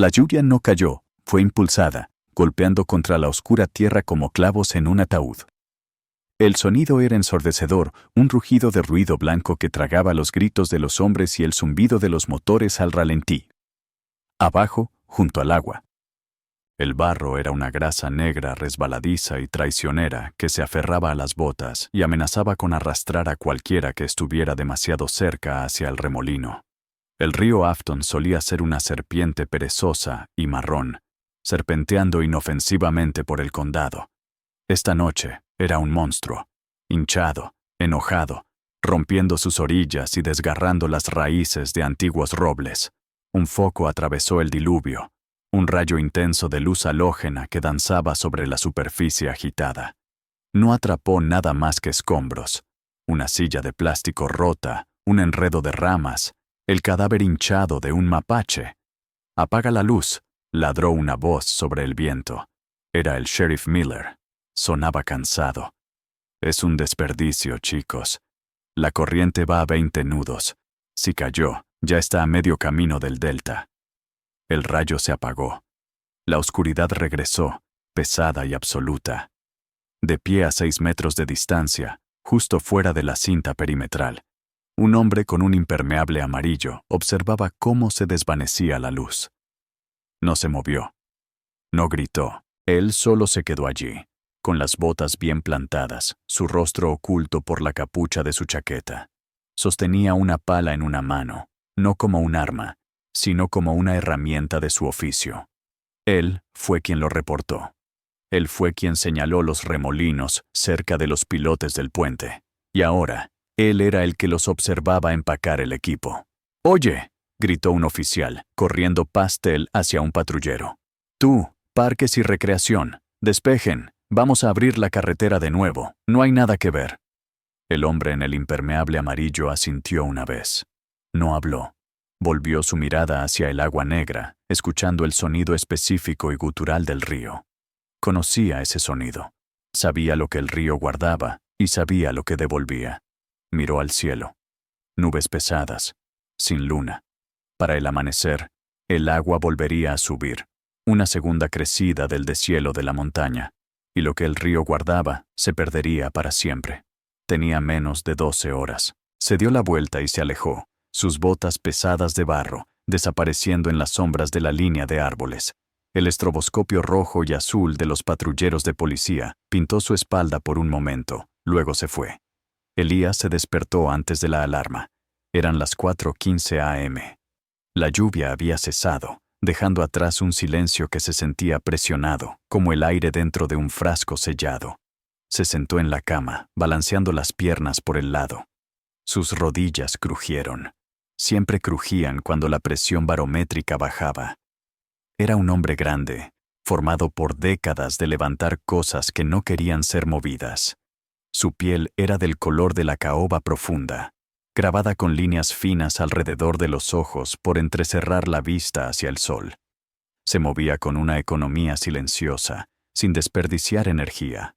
La lluvia no cayó, fue impulsada, golpeando contra la oscura tierra como clavos en un ataúd. El sonido era ensordecedor, un rugido de ruido blanco que tragaba los gritos de los hombres y el zumbido de los motores al ralentí. Abajo, junto al agua. El barro era una grasa negra resbaladiza y traicionera que se aferraba a las botas y amenazaba con arrastrar a cualquiera que estuviera demasiado cerca hacia el remolino. El río Afton solía ser una serpiente perezosa y marrón, serpenteando inofensivamente por el condado. Esta noche era un monstruo, hinchado, enojado, rompiendo sus orillas y desgarrando las raíces de antiguos robles. Un foco atravesó el diluvio, un rayo intenso de luz halógena que danzaba sobre la superficie agitada. No atrapó nada más que escombros, una silla de plástico rota, un enredo de ramas, el cadáver hinchado de un mapache. «Apaga la luz», ladró una voz sobre el viento. Era el sheriff Miller. Sonaba cansado. «Es un desperdicio, chicos. La corriente va a 20 nudos. Si cayó, ya está a medio camino del delta». El rayo se apagó. La oscuridad regresó, pesada y absoluta. De pie a 6 metros de distancia, justo fuera de la cinta perimetral, un hombre con un impermeable amarillo observaba cómo se desvanecía la luz. No se movió. No gritó. Él solo se quedó allí, con las botas bien plantadas, su rostro oculto por la capucha de su chaqueta. Sostenía una pala en una mano, no como un arma, sino como una herramienta de su oficio. Él fue quien lo reportó. Él fue quien señaló los remolinos cerca de los pilotes del puente. Y ahora, él era el que los observaba empacar el equipo. «Oye», gritó un oficial, corriendo past él hacia un patrullero. «Tú, parques y recreación, despejen, vamos a abrir la carretera de nuevo, no hay nada que ver». El hombre en el impermeable amarillo asintió una vez. No habló. Volvió su mirada hacia el agua negra, escuchando el sonido específico y gutural del río. Conocía ese sonido. Sabía lo que el río guardaba y sabía lo que devolvía. Miró al cielo. Nubes pesadas, sin luna. Para el amanecer, el agua volvería a subir, una segunda crecida del deshielo de la montaña, y lo que el río guardaba se perdería para siempre. Tenía menos de 12 horas. Se dio la vuelta y se alejó, sus botas pesadas de barro, desapareciendo en las sombras de la línea de árboles. El estroboscopio rojo y azul de los patrulleros de policía pintó su espalda por un momento, luego se fue. Elías se despertó antes de la alarma. Eran las 4:15 a.m. La lluvia había cesado, dejando atrás un silencio que se sentía presionado, como el aire dentro de un frasco sellado. Se sentó en la cama, balanceando las piernas por el lado. Sus rodillas crujieron. Siempre crujían cuando la presión barométrica bajaba. Era un hombre grande, formado por décadas de levantar cosas que no querían ser movidas. Su piel era del color de la caoba profunda, grabada con líneas finas alrededor de los ojos por entrecerrar la vista hacia el sol. Se movía con una economía silenciosa, sin desperdiciar energía.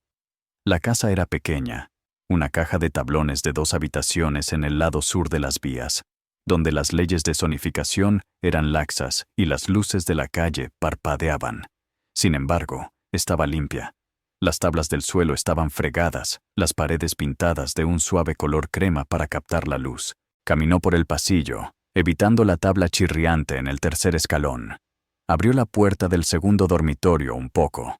La casa era pequeña, una caja de tablones de 2 habitaciones en el lado sur de las vías, donde las leyes de zonificación eran laxas y las luces de la calle parpadeaban. Sin embargo, estaba limpia. Las tablas del suelo estaban fregadas, las paredes pintadas de un suave color crema para captar la luz. Caminó por el pasillo, evitando la tabla chirriante en el tercer escalón. Abrió la puerta del segundo dormitorio un poco.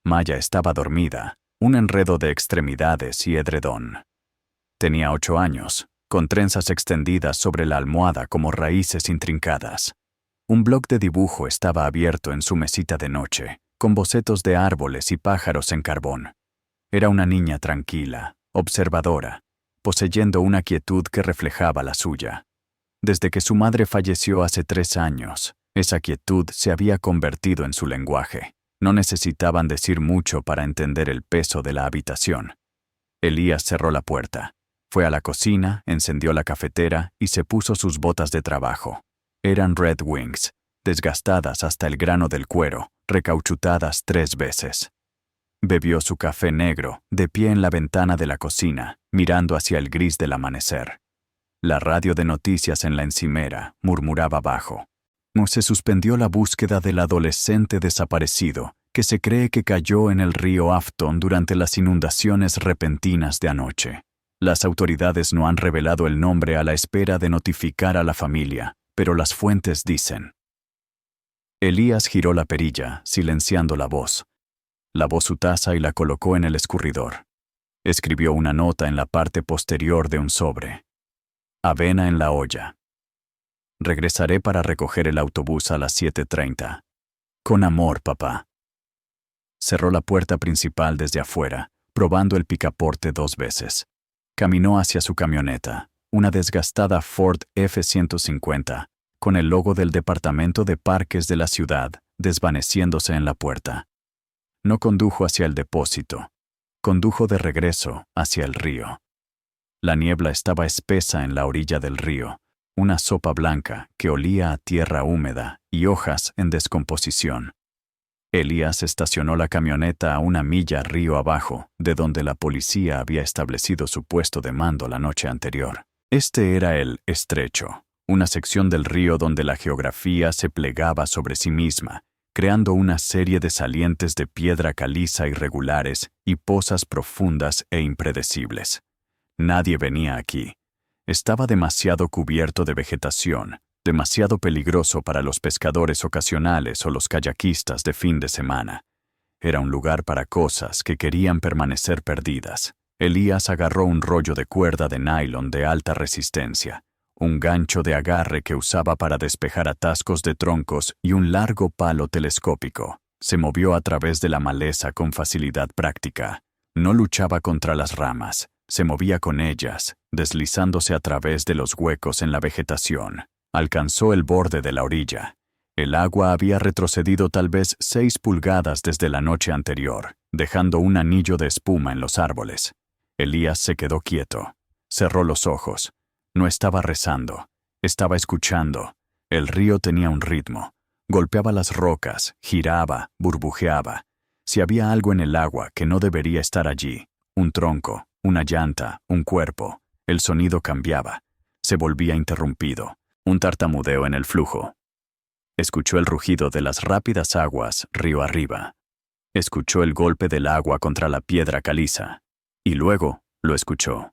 Maya estaba dormida, un enredo de extremidades y edredón. Tenía 8 años, con trenzas extendidas sobre la almohada como raíces intrincadas. Un bloc de dibujo estaba abierto en su mesita de noche, con bocetos de árboles y pájaros en carbón. Era una niña tranquila, observadora, poseyendo una quietud que reflejaba la suya. Desde que su madre falleció hace 3 años, esa quietud se había convertido en su lenguaje. No necesitaban decir mucho para entender el peso de la habitación. Elías cerró la puerta. Fue a la cocina, encendió la cafetera y se puso sus botas de trabajo. Eran Red Wings, desgastadas hasta el grano del cuero, recauchutadas 3 veces. Bebió su café negro, de pie en la ventana de la cocina, mirando hacia el gris del amanecer. La radio de noticias en la encimera murmuraba bajo. No se suspendió la búsqueda del adolescente desaparecido, que se cree que cayó en el río Afton durante las inundaciones repentinas de anoche. Las autoridades no han revelado el nombre a la espera de notificar a la familia, pero las fuentes dicen. Elías giró la perilla, silenciando la voz. Lavó su taza y la colocó en el escurridor. Escribió una nota en la parte posterior de un sobre. Avena en la olla. Regresaré para recoger el autobús a las 7:30. Con amor, papá. Cerró la puerta principal desde afuera, probando el picaporte 2 veces. Caminó hacia su camioneta, una desgastada Ford F-150, con el logo del Departamento de Parques de la ciudad desvaneciéndose en la puerta. No condujo hacia el depósito. Condujo de regreso hacia el río. La niebla estaba espesa en la orilla del río, una sopa blanca que olía a tierra húmeda y hojas en descomposición. Elías estacionó la camioneta a 1 milla río abajo, de donde la policía había establecido su puesto de mando la noche anterior. Este era el estrecho, una sección del río donde la geografía se plegaba sobre sí misma, creando una serie de salientes de piedra caliza irregulares y pozas profundas e impredecibles. Nadie venía aquí. Estaba demasiado cubierto de vegetación, demasiado peligroso para los pescadores ocasionales o los kayakistas de fin de semana. Era un lugar para cosas que querían permanecer perdidas. Elías agarró un rollo de cuerda de nylon de alta resistencia, un gancho de agarre que usaba para despejar atascos de troncos y un largo palo telescópico. Se movió a través de la maleza con facilidad práctica. No luchaba contra las ramas, se movía con ellas, deslizándose a través de los huecos en la vegetación. Alcanzó el borde de la orilla. El agua había retrocedido tal vez 6 pulgadas desde la noche anterior, dejando un anillo de espuma en los árboles. Elías se quedó quieto. Cerró los ojos. No estaba rezando. Estaba escuchando. El río tenía un ritmo. Golpeaba las rocas, giraba, burbujeaba. Si había algo en el agua que no debería estar allí, un tronco, una llanta, un cuerpo, el sonido cambiaba. Se volvía interrumpido. Un tartamudeo en el flujo. Escuchó el rugido de las rápidas aguas río arriba. Escuchó el golpe del agua contra la piedra caliza. Y luego lo escuchó.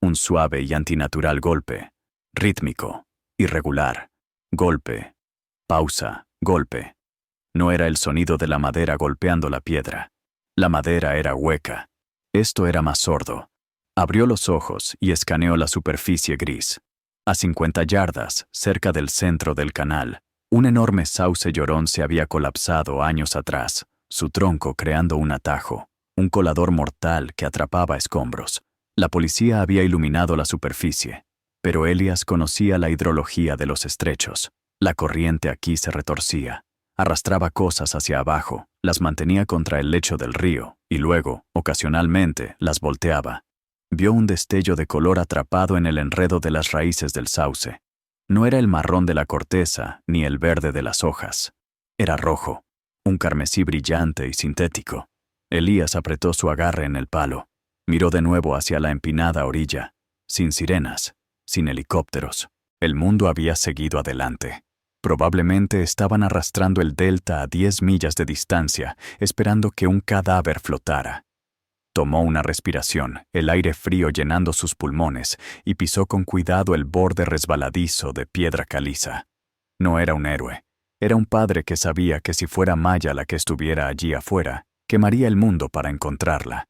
Un suave y antinatural golpe. Rítmico. Irregular. Golpe. Pausa. Golpe. No era el sonido de la madera golpeando la piedra. La madera era hueca. Esto era más sordo. Abrió los ojos y escaneó la superficie gris. A 50 yardas, cerca del centro del canal, un enorme sauce llorón se había colapsado años atrás, su tronco creando un atajo, un colador mortal que atrapaba escombros. La policía había iluminado la superficie, pero Elías conocía la hidrología de los estrechos. La corriente aquí se retorcía, arrastraba cosas hacia abajo, las mantenía contra el lecho del río y luego, ocasionalmente, las volteaba. Vio un destello de color atrapado en el enredo de las raíces del sauce. No era el marrón de la corteza ni el verde de las hojas. Era rojo, un carmesí brillante y sintético. Elías apretó su agarre en el palo. Miró de nuevo hacia la empinada orilla. Sin sirenas, sin helicópteros. El mundo había seguido adelante. Probablemente estaban arrastrando el delta a 10 millas de distancia, esperando que un cadáver flotara. Tomó una respiración, el aire frío llenando sus pulmones, y pisó con cuidado el borde resbaladizo de piedra caliza. No era un héroe. Era un padre que sabía que si fuera Maya la que estuviera allí afuera, quemaría el mundo para encontrarla.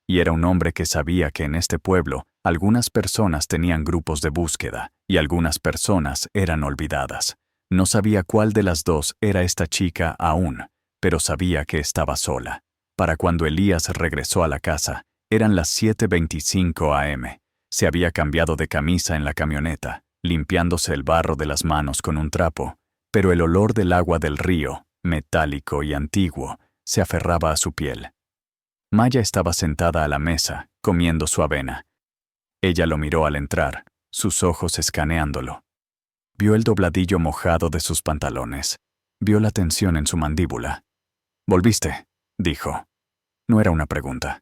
Y era un hombre que sabía que en este pueblo algunas personas tenían grupos de búsqueda y algunas personas eran olvidadas. No sabía cuál de las dos era esta chica aún, pero sabía que estaba sola. Para cuando Elías regresó a la casa, eran las 7:25 am. Se había cambiado de camisa en la camioneta, limpiándose el barro de las manos con un trapo, pero el olor del agua del río, metálico y antiguo, se aferraba a su piel. Maya estaba sentada a la mesa, comiendo su avena. Ella lo miró al entrar, sus ojos escaneándolo. Vio el dobladillo mojado de sus pantalones. Vio la tensión en su mandíbula. «¿Volviste?», dijo. No era una pregunta.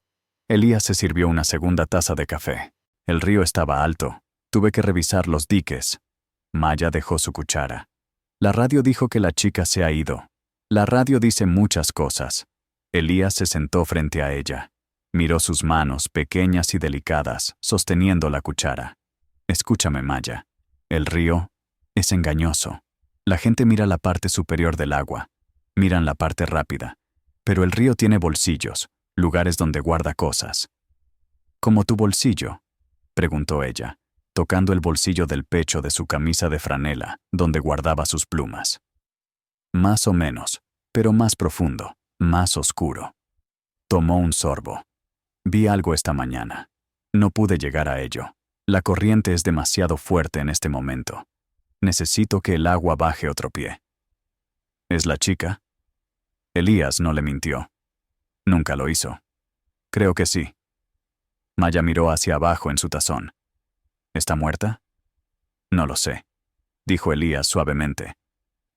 Elías se sirvió una segunda taza de café. El río estaba alto. Tuve que revisar los diques. Maya dejó su cuchara. La radio dijo que la chica se ha ido. La radio dice muchas cosas. Elías se sentó frente a ella. Miró sus manos, pequeñas y delicadas, sosteniendo la cuchara. Escúchame, Maya. El río es engañoso. La gente mira la parte superior del agua. Miran la parte rápida. Pero el río tiene bolsillos, lugares donde guarda cosas. ¿Como tu bolsillo?, preguntó ella, tocando el bolsillo del pecho de su camisa de franela, donde guardaba sus plumas. Más o menos, pero más profundo, más oscuro. Tomó un sorbo. Vi algo esta mañana. No pude llegar a ello. La corriente es demasiado fuerte en este momento. Necesito que el agua baje otro pie. ¿Es la chica? Elías no le mintió. Nunca lo hizo. Creo que sí. Maya miró hacia abajo en su tazón. ¿Está muerta? No lo sé, dijo Elías suavemente.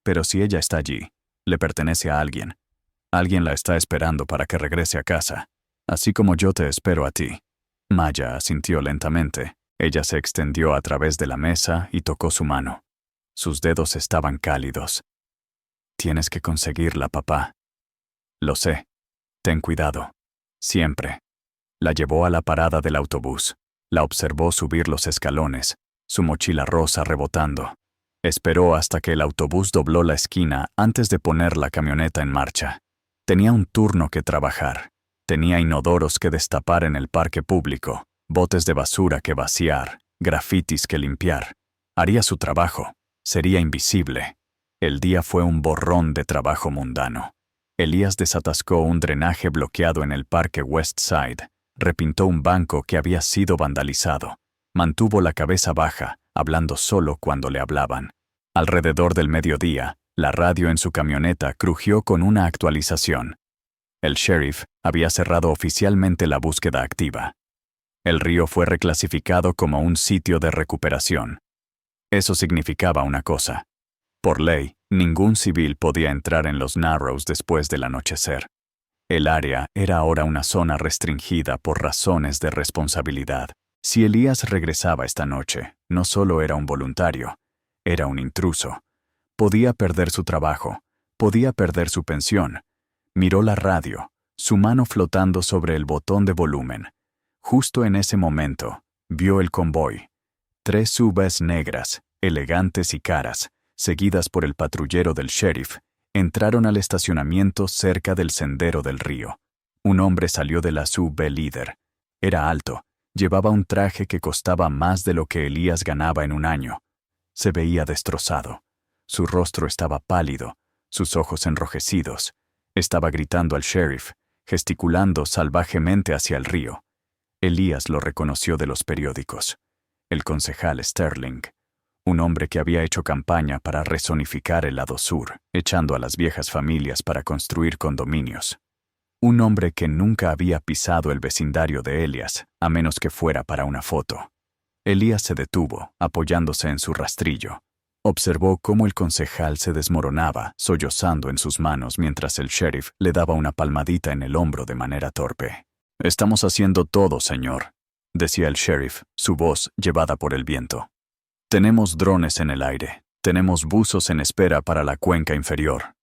Pero si ella está allí, le pertenece a alguien. Alguien la está esperando para que regrese a casa, así como yo te espero a ti. Maya asintió lentamente. Ella se extendió a través de la mesa y tocó su mano. Sus dedos estaban cálidos. Tienes que conseguirla, papá. Lo sé. Ten cuidado. Siempre. La llevó a la parada del autobús. La observó subir los escalones, su mochila rosa rebotando. Esperó hasta que el autobús dobló la esquina antes de poner la camioneta en marcha. Tenía un turno que trabajar. Tenía inodoros que destapar en el parque público, botes de basura que vaciar, grafitis que limpiar. Haría su trabajo. Sería invisible. El día fue un borrón de trabajo mundano. Elías desatascó un drenaje bloqueado en el parque West Side. Repintó un banco que había sido vandalizado. Mantuvo la cabeza baja, hablando solo cuando le hablaban. Alrededor del mediodía, la radio en su camioneta crujió con una actualización. El sheriff había cerrado oficialmente la búsqueda activa. El río fue reclasificado como un sitio de recuperación. Eso significaba una cosa. Por ley, ningún civil podía entrar en los Narrows después del anochecer. El área era ahora una zona restringida por razones de responsabilidad. Si Elías regresaba esta noche, no solo era un voluntario, era un intruso. Podía perder su trabajo, podía perder su pensión. Miró la radio, su mano flotando sobre el botón de volumen. Justo en ese momento, vio el convoy. 3 SUVs negras, elegantes y caras, seguidas por el patrullero del sheriff, entraron al estacionamiento cerca del sendero del río. Un hombre salió de la SUV líder. Era alto, llevaba un traje que costaba más de lo que Elías ganaba en un año. Se veía destrozado. Su rostro estaba pálido, sus ojos enrojecidos. Estaba gritando al sheriff, gesticulando salvajemente hacia el río. Elías lo reconoció de los periódicos. El concejal Sterling. Un hombre que había hecho campaña para rezonificar el lado sur, echando a las viejas familias para construir condominios. Un hombre que nunca había pisado el vecindario de Elías, a menos que fuera para una foto. Elías se detuvo, apoyándose en su rastrillo. Observó cómo el concejal se desmoronaba, sollozando en sus manos mientras el sheriff le daba una palmadita en el hombro de manera torpe. «Estamos haciendo todo, señor», decía el sheriff, su voz llevada por el viento. «Tenemos drones en el aire. Tenemos buzos en espera para la cuenca inferior».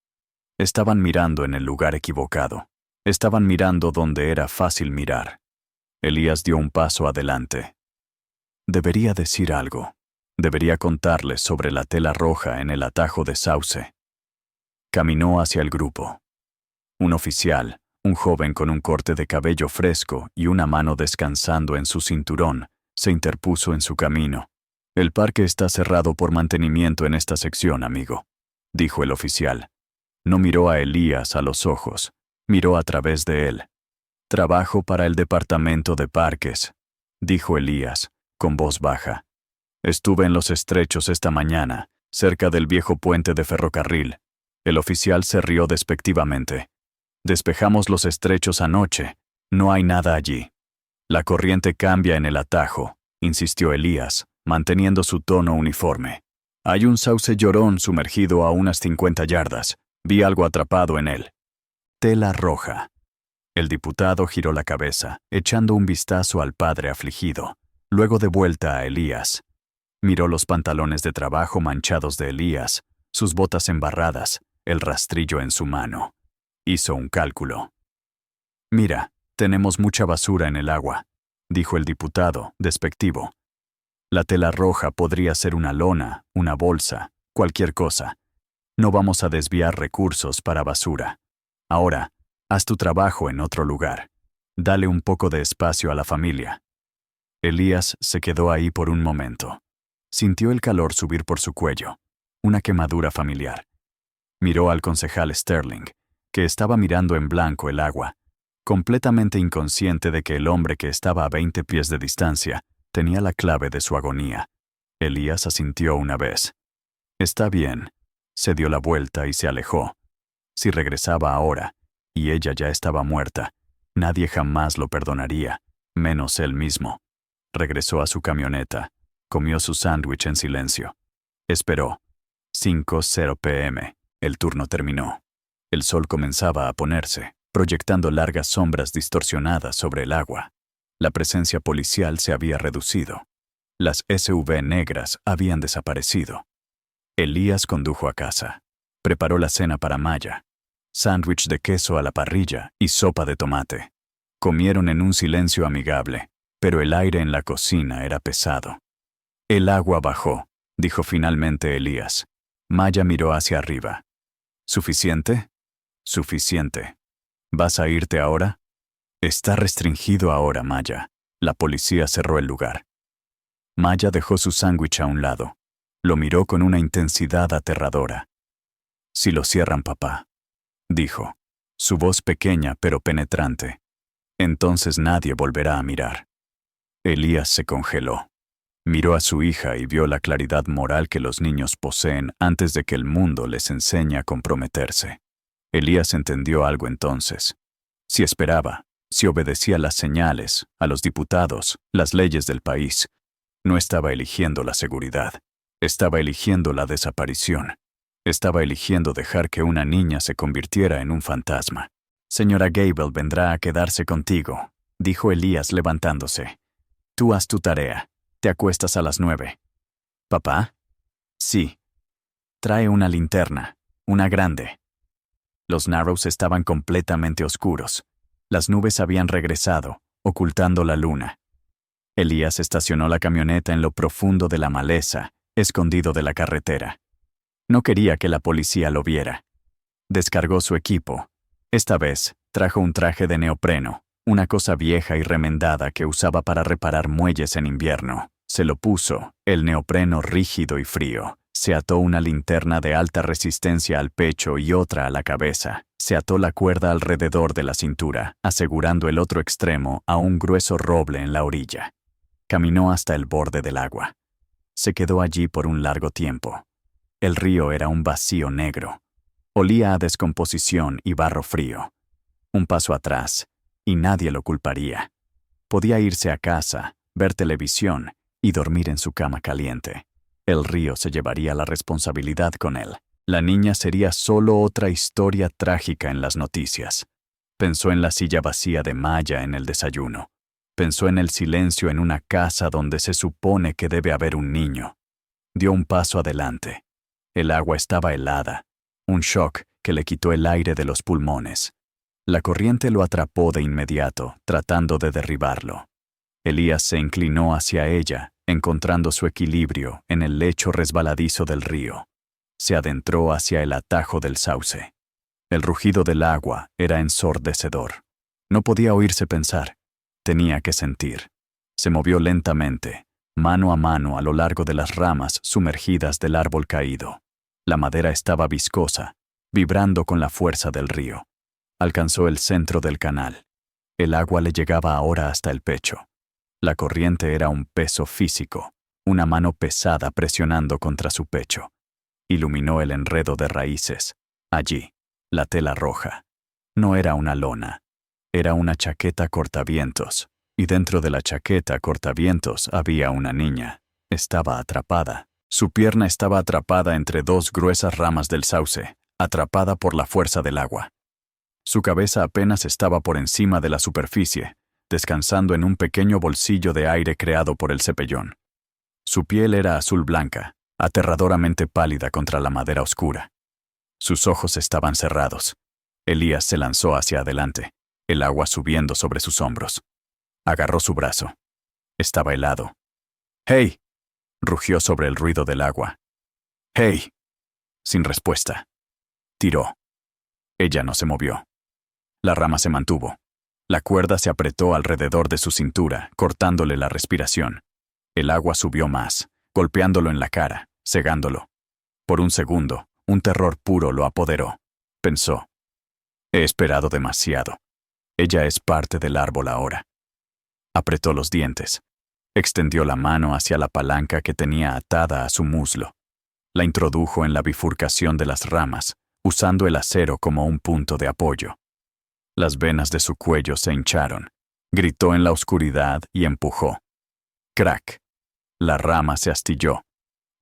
Estaban mirando en el lugar equivocado. Estaban mirando donde era fácil mirar. Elías dio un paso adelante. Debería decir algo. Debería contarles sobre la tela roja en el atajo de Sauce. Caminó hacia el grupo. Un oficial, un joven con un corte de cabello fresco y una mano descansando en su cinturón, se interpuso en su camino. «El parque está cerrado por mantenimiento en esta sección, amigo», dijo el oficial. No miró a Elías a los ojos, miró a través de él. «Trabajo para el departamento de parques», dijo Elías, con voz baja. «Estuve en los estrechos esta mañana, cerca del viejo puente de ferrocarril». El oficial se rió despectivamente. «Despejamos los estrechos anoche. No hay nada allí». «La corriente cambia en el atajo», insistió Elías, manteniendo su tono uniforme. «Hay un sauce llorón sumergido a unas 50 yardas. Vi algo atrapado en él». Tela roja. El diputado giró la cabeza, echando un vistazo al padre afligido, luego de vuelta a Elías. Miró los pantalones de trabajo manchados de Elías, sus botas embarradas, el rastrillo en su mano. Hizo un cálculo. «Mira, tenemos mucha basura en el agua», dijo el diputado, despectivo. «La tela roja podría ser una lona, una bolsa, cualquier cosa. No vamos a desviar recursos para basura. Ahora, haz tu trabajo en otro lugar. Dale un poco de espacio a la familia». Elías se quedó ahí por un momento. Sintió el calor subir por su cuello, una quemadura familiar. Miró al concejal Sterling, que estaba mirando en blanco el agua, completamente inconsciente de que el hombre que estaba a 20 pies de distancia tenía la clave de su agonía. Elías asintió una vez. «Está bien». Se dio la vuelta y se alejó. Si regresaba ahora, y ella ya estaba muerta, nadie jamás lo perdonaría, menos él mismo. Regresó a su camioneta, comió su sándwich en silencio. Esperó. 5:00 p.m. El turno terminó. El sol comenzaba a ponerse, proyectando largas sombras distorsionadas sobre el agua. La presencia policial se había reducido. Las SUV negras habían desaparecido. Elías condujo a casa. Preparó la cena para Maya. Sándwich de queso a la parrilla y sopa de tomate. Comieron en un silencio amigable, pero el aire en la cocina era pesado. «El agua bajó», dijo finalmente Elías. Maya miró hacia arriba. «¿Suficiente?» «Suficiente. ¿Vas a irte ahora?» «Está restringido ahora, Maya». La policía cerró el lugar. Maya dejó su sándwich a un lado. Lo miró con una intensidad aterradora. «Si lo cierran, papá», dijo, su voz pequeña pero penetrante. «Entonces nadie volverá a mirar». Elías se congeló. Miró a su hija y vio la claridad moral que los niños poseen antes de que el mundo les enseñe a comprometerse. Elías entendió algo entonces. Si esperaba, si obedecía las señales, a los diputados, las leyes del país, no estaba eligiendo la seguridad. Estaba eligiendo la desaparición. Estaba eligiendo dejar que una niña se convirtiera en un fantasma. «Señora Gable vendrá a quedarse contigo», dijo Elías levantándose. «Tú haz tu tarea. Te acuestas a las 9. «¿Papá?» «Sí». «Trae una linterna, una grande». Los Narrows estaban completamente oscuros. Las nubes habían regresado, ocultando la luna. Elías estacionó la camioneta en lo profundo de la maleza, escondido de la carretera. No quería que la policía lo viera. Descargó su equipo. Esta vez, trajo un traje de neopreno, una cosa vieja y remendada que usaba para reparar muelles en invierno. Se lo puso, el neopreno rígido y frío. Se ató una linterna de alta resistencia al pecho y otra a la cabeza. Se ató la cuerda alrededor de la cintura, asegurando el otro extremo a un grueso roble en la orilla. Caminó hasta el borde del agua. Se quedó allí por un largo tiempo. El río era un vacío negro. Olía a descomposición y barro frío. Un paso atrás, y nadie lo culparía. Podía irse a casa, ver televisión y dormir en su cama caliente. El río se llevaría la responsabilidad con él. La niña sería solo otra historia trágica en las noticias. Pensó en la silla vacía de Maya en el desayuno. Pensó en el silencio en una casa donde se supone que debe haber un niño. Dio un paso adelante. El agua estaba helada. Un shock que le quitó el aire de los pulmones. La corriente lo atrapó de inmediato, tratando de derribarlo. Elías se inclinó hacia ella, encontrando su equilibrio en el lecho resbaladizo del río. Se adentró hacia el atajo del sauce. El rugido del agua era ensordecedor. No podía oírse pensar. Tenía que sentir. Se movió lentamente, mano a mano a lo largo de las ramas sumergidas del árbol caído. La madera estaba viscosa, vibrando con la fuerza del río. Alcanzó el centro del canal. El agua le llegaba ahora hasta el pecho. La corriente era un peso físico, una mano pesada presionando contra su pecho. Iluminó el enredo de raíces. Allí, la tela roja. No era una lona. Era una chaqueta cortavientos. Y dentro de la chaqueta cortavientos había una niña. Estaba atrapada. Su pierna estaba atrapada entre dos gruesas ramas del sauce, atrapada por la fuerza del agua. Su cabeza apenas estaba por encima de la superficie, descansando en un pequeño bolsillo de aire creado por el cepellón. Su piel era azul blanca, aterradoramente pálida contra la madera oscura. Sus ojos estaban cerrados. Elías se lanzó hacia adelante, el agua subiendo sobre sus hombros. Agarró su brazo. Estaba helado. ¡Hey! Rugió sobre el ruido del agua. ¡Hey! Sin respuesta. Tiró. Ella no se movió. La rama se mantuvo. La cuerda se apretó alrededor de su cintura, cortándole la respiración. El agua subió más, golpeándolo en la cara, cegándolo. Por un segundo, un terror puro lo apoderó. Pensó. He esperado demasiado. Ella es parte del árbol ahora. Apretó los dientes. Extendió la mano hacia la palanca que tenía atada a su muslo. La introdujo en la bifurcación de las ramas, usando el acero como un punto de apoyo. Las venas de su cuello se hincharon. Gritó en la oscuridad y empujó. ¡Crack! La rama se astilló.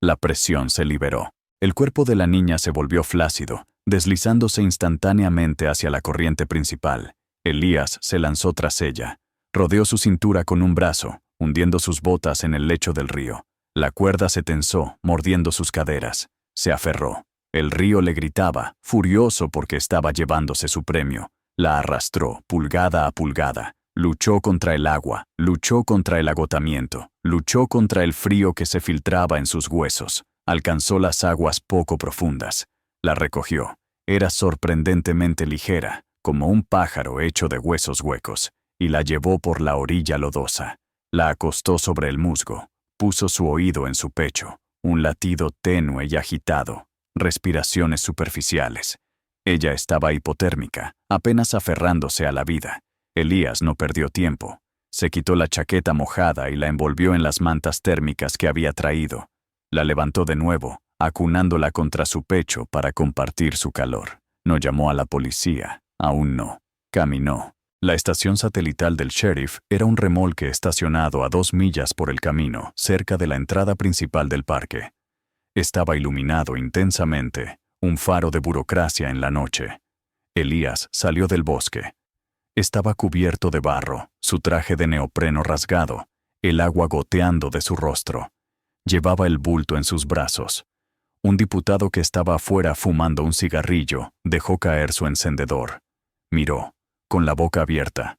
La presión se liberó. El cuerpo de la niña se volvió flácido, deslizándose instantáneamente hacia la corriente principal. Elías se lanzó tras ella. Rodeó su cintura con un brazo, hundiendo sus botas en el lecho del río. La cuerda se tensó, mordiendo sus caderas. Se aferró. El río le gritaba, furioso porque estaba llevándose su premio. La arrastró, pulgada a pulgada. Luchó contra el agua, luchó contra el agotamiento, luchó contra el frío que se filtraba en sus huesos. Alcanzó las aguas poco profundas. La recogió. Era sorprendentemente ligera, como un pájaro hecho de huesos huecos, y la llevó por la orilla lodosa. La acostó sobre el musgo. Puso su oído en su pecho. Un latido tenue y agitado. Respiraciones superficiales. Ella estaba hipotérmica, apenas aferrándose a la vida. Elías no perdió tiempo. Se quitó la chaqueta mojada y la envolvió en las mantas térmicas que había traído. La levantó de nuevo, acunándola contra su pecho para compartir su calor. No llamó a la policía, aún no. Caminó. La estación satelital del sheriff era un remolque estacionado a 2 millas por el camino, cerca de la entrada principal del parque. Estaba iluminado intensamente, un faro de burocracia en la noche. Elías salió del bosque. Estaba cubierto de barro, su traje de neopreno rasgado, el agua goteando de su rostro. Llevaba el bulto en sus brazos. Un diputado que estaba afuera fumando un cigarrillo dejó caer su encendedor. Miró, con la boca abierta.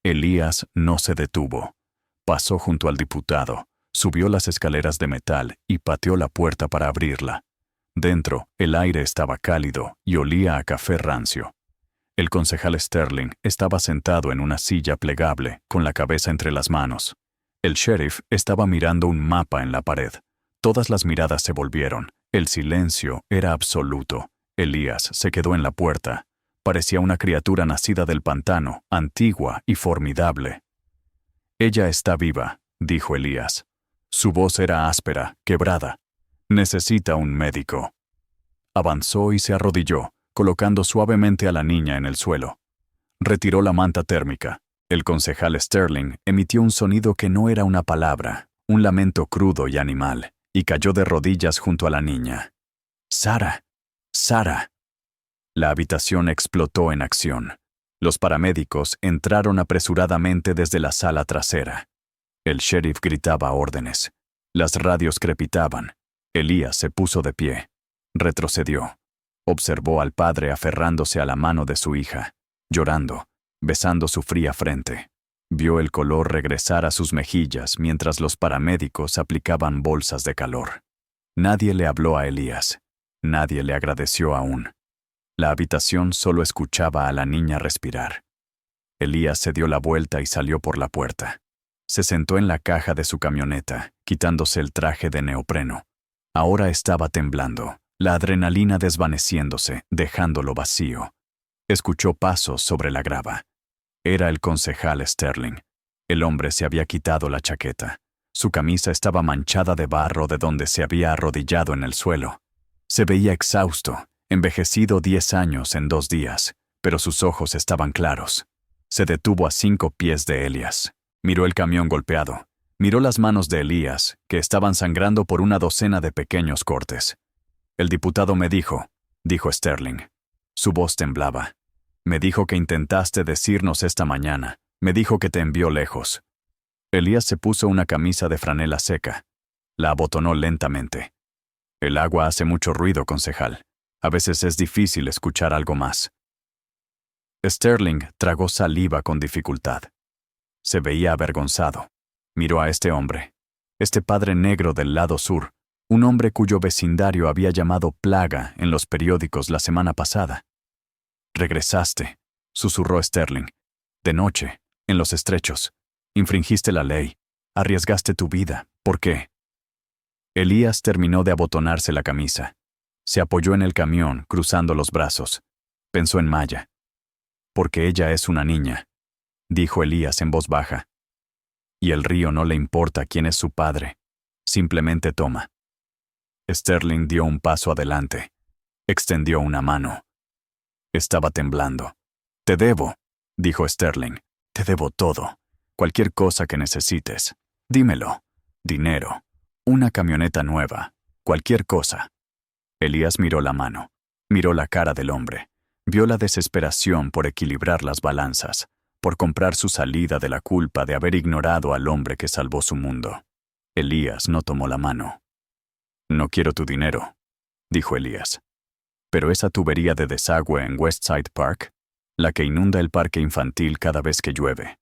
Elías no se detuvo. Pasó junto al diputado, subió las escaleras de metal y pateó la puerta para abrirla. Dentro, el aire estaba cálido y olía a café rancio. El concejal Sterling estaba sentado en una silla plegable, con la cabeza entre las manos. El sheriff estaba mirando un mapa en la pared. Todas las miradas se volvieron. El silencio era absoluto. Elías se quedó en la puerta. Parecía una criatura nacida del pantano, antigua y formidable. «Ella está viva», dijo Elías. Su voz era áspera, quebrada. «Necesita un médico». Avanzó y se arrodilló, colocando suavemente a la niña en el suelo. Retiró la manta térmica. El concejal Sterling emitió un sonido que no era una palabra, un lamento crudo y animal, y cayó de rodillas junto a la niña. «Sara, Sara». La habitación explotó en acción. Los paramédicos entraron apresuradamente desde la sala trasera. El sheriff gritaba órdenes. Las radios crepitaban. Elías se puso de pie. Retrocedió. Observó al padre aferrándose a la mano de su hija, llorando, besando su fría frente. Vio el color regresar a sus mejillas mientras los paramédicos aplicaban bolsas de calor. Nadie le habló a Elías. Nadie le agradeció aún. La habitación solo escuchaba a la niña respirar. Elías se dio la vuelta y salió por la puerta. Se sentó en la caja de su camioneta, quitándose el traje de neopreno. Ahora estaba temblando, la adrenalina desvaneciéndose, dejándolo vacío. Escuchó pasos sobre la grava. Era el concejal Sterling. El hombre se había quitado la chaqueta. Su camisa estaba manchada de barro de donde se había arrodillado en el suelo. Se veía exhausto, envejecido 10 años en 2 días, pero sus ojos estaban claros. Se detuvo a 5 pies de Elías. Miró el camión golpeado. Miró las manos de Elías, que estaban sangrando por una docena de pequeños cortes. «El diputado me dijo», dijo Sterling. Su voz temblaba. «Me dijo que intentaste decirnos esta mañana. Me dijo que te envió lejos». Elías se puso una camisa de franela seca. La abotonó lentamente. El agua hace mucho ruido, concejal. A veces es difícil escuchar algo más. Sterling tragó saliva con dificultad. Se veía avergonzado. Miró a este hombre, este padre negro del lado sur, un hombre cuyo vecindario había llamado plaga en los periódicos la semana pasada. «Regresaste», susurró Sterling. «De noche, en los estrechos. Infringiste la ley. Arriesgaste tu vida. ¿Por qué?» Elías terminó de abotonarse la camisa. Se apoyó en el camión, cruzando los brazos. Pensó en Maya. «Porque ella es una niña», dijo Elías en voz baja. «Y el río no le importa quién es su padre. Simplemente toma». Sterling dio un paso adelante. Extendió una mano. Estaba temblando. «Te debo», dijo Sterling. «Te debo todo. Cualquier cosa que necesites. Dímelo. Dinero. Una camioneta nueva. Cualquier cosa». Elías miró la mano. Miró la cara del hombre. Vio la desesperación por equilibrar las balanzas, por comprar su salida de la culpa de haber ignorado al hombre que salvó su mundo. Elías no tomó la mano. «No quiero tu dinero», dijo Elías. «Pero esa tubería de desagüe en Westside Park, la que inunda el parque infantil cada vez que llueve.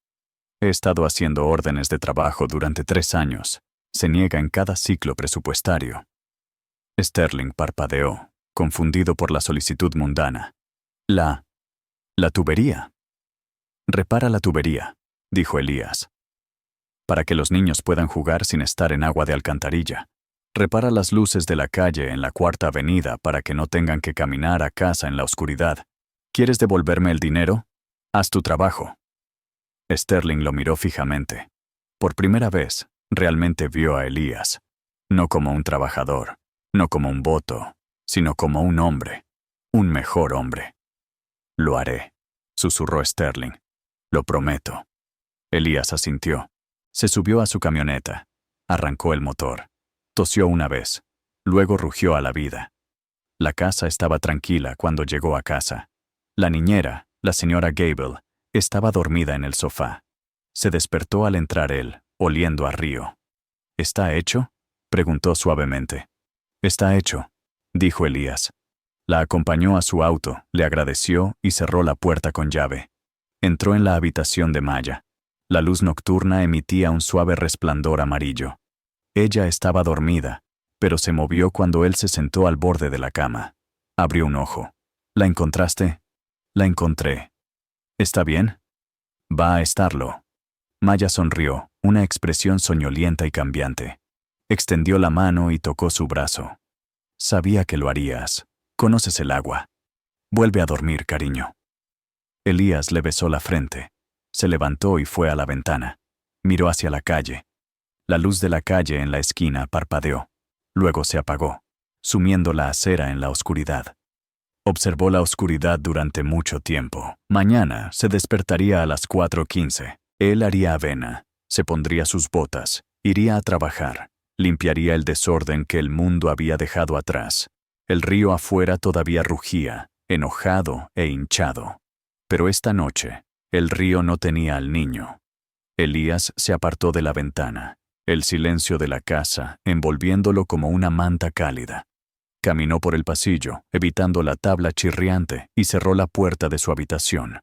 He estado haciendo órdenes de trabajo durante 3 años. Se niega en cada ciclo presupuestario». Sterling parpadeó, confundido por la solicitud mundana. La tubería. «Repara la tubería», dijo Elías. «Para que los niños puedan jugar sin estar en agua de alcantarilla. Repara las luces de la calle en la Cuarta Avenida para que no tengan que caminar a casa en la oscuridad. ¿Quieres devolverme el dinero? Haz tu trabajo». Sterling lo miró fijamente. Por primera vez, realmente vio a Elías. No como un trabajador, no como un voto, sino como un hombre. Un mejor hombre. «Lo haré», susurró Sterling. «Lo prometo». Elías asintió. Se subió a su camioneta. Arrancó el motor. Tosió una vez. Luego rugió a la vida. La casa estaba tranquila cuando llegó a casa. La niñera, la señora Gable, estaba dormida en el sofá. Se despertó al entrar él, oliendo a río. «¿Está hecho?», preguntó suavemente. «Está hecho», dijo Elías. La acompañó a su auto, le agradeció y cerró la puerta con llave. Entró en la habitación de Maya. La luz nocturna emitía un suave resplandor amarillo. Ella estaba dormida, pero se movió cuando él se sentó al borde de la cama. Abrió un ojo. «¿La encontraste?» «La encontré». «¿Está bien?» «Va a estarlo». Maya sonrió, una expresión soñolienta y cambiante. Extendió la mano y tocó su brazo. «Sabía que lo harías. Conoces el agua. Vuelve a dormir, cariño». Elías le besó la frente. Se levantó y fue a la ventana. Miró hacia la calle. La luz de la calle en la esquina parpadeó. Luego se apagó, sumiendo la acera en la oscuridad. Observó la oscuridad durante mucho tiempo. Mañana se despertaría a las 4:15. Él haría avena, se pondría sus botas, iría a trabajar, limpiaría el desorden que el mundo había dejado atrás. El río afuera todavía rugía, enojado e hinchado. Pero esta noche, el río no tenía al niño. Elías se apartó de la ventana, el silencio de la casa envolviéndolo como una manta cálida. Caminó por el pasillo, evitando la tabla chirriante, y cerró la puerta de su habitación.